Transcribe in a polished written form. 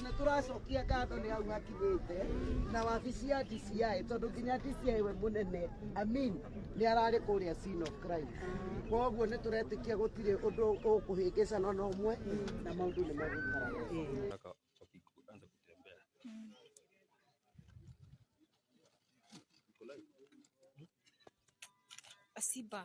na turacokia ngatho ni au hakinyite na wabici ya DCI tondu nginya DCI we munene Amin ni arari kuria scene of crime koguo ni turetikia gutire undu ukuhingica no umwe na maundu ni magikara anza kutembea Asiba